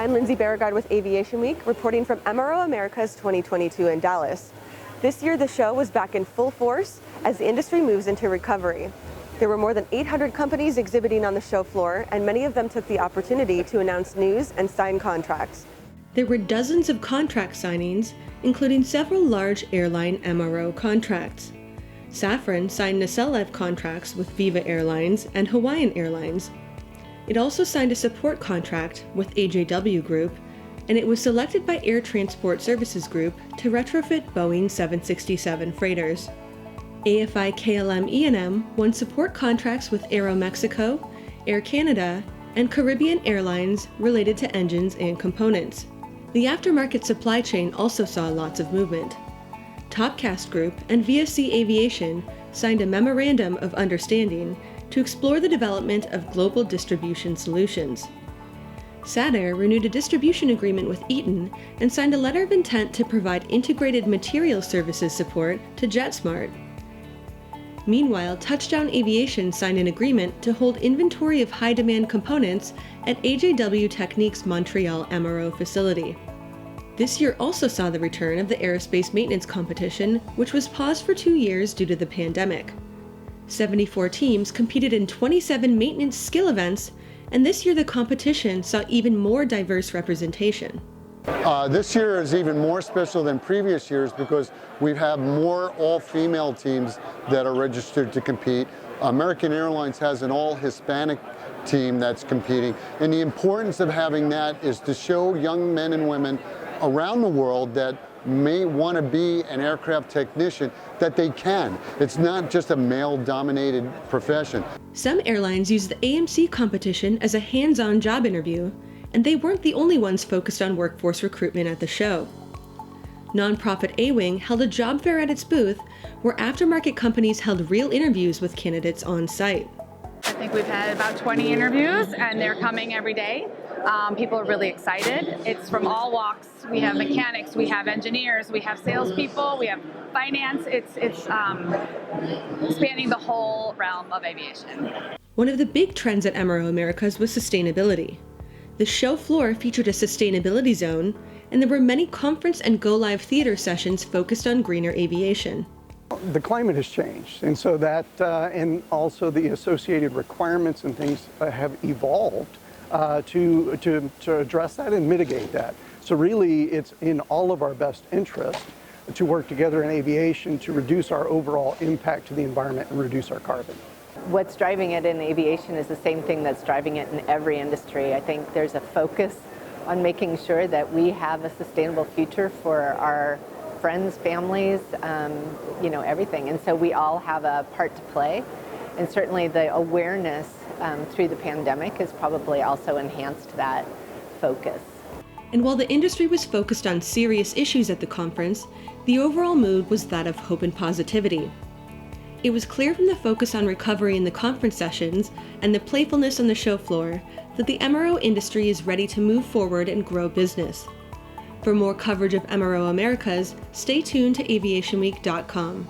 I'm Lindsay Beauregard with Aviation Week, reporting from MRO Americas 2022 in Dallas. This year, the show was back in full force as the industry moves into recovery. There were more than 800 companies exhibiting on the show floor, and many of them took the opportunity to announce news and sign contracts. There were dozens of contract signings, including several large airline MRO contracts. Safran signed nacelle contracts with Viva Airlines and Hawaiian Airlines. It also signed a support contract with AJW Group, and it was selected by Air Transport Services Group to retrofit Boeing 767 freighters. AFI KLM E&M won support contracts with Aeromexico, Air Canada, and Caribbean Airlines related to engines and components. The aftermarket supply chain also saw lots of movement. Topcast Group and VSC Aviation signed a Memorandum of Understanding to explore the development of global distribution solutions. Sadair renewed a distribution agreement with Eaton and signed a letter of intent to provide integrated material services support to JetSmart. Meanwhile, Touchdown Aviation signed an agreement to hold inventory of high-demand components at AJW Technique's Montreal MRO facility. This year also saw the return of the aerospace maintenance competition, which was paused for 2 years due to the pandemic. 74 teams competed in 27 maintenance skill events, and this year the competition saw even more diverse representation. This year is even more special than previous years because we have more all-female teams that are registered to compete. American Airlines has an all-Hispanic team that's competing, and the importance of having that is to show young men and women around the world that may want to be an aircraft technician that they can. It's not just a male-dominated profession. Some airlines use the AMC competition as a hands-on job interview, and they weren't the only ones focused on workforce recruitment at the show. Nonprofit A-Wing held a job fair at its booth where aftermarket companies held real interviews with candidates on site. I think we've had about 20 interviews and they're coming every day. People are really excited. It's from all walks. We have mechanics, we have engineers, we have salespeople, we have finance. It's spanning the whole realm of aviation. One of the big trends at MRO Americas was sustainability. The show floor featured a sustainability zone, and there were many conference and go-live theater sessions focused on greener aviation. The climate has changed, and so that, and also the associated requirements and things have evolved to address that and mitigate that. So really, it's in all of our best interest to work together in aviation to reduce our overall impact to the environment and reduce our carbon. What's driving it in aviation is the same thing that's driving it in every industry. I think there's a focus on making sure that we have a sustainable future for our friends, families, everything. And so we all have a part to play. And certainly the awareness through the pandemic has probably also enhanced that focus. And while the industry was focused on serious issues at the conference, the overall mood was that of hope and positivity. It was clear from the focus on recovery in the conference sessions and the playfulness on the show floor that the MRO industry is ready to move forward and grow business. For more coverage of MRO Americas, stay tuned to aviationweek.com.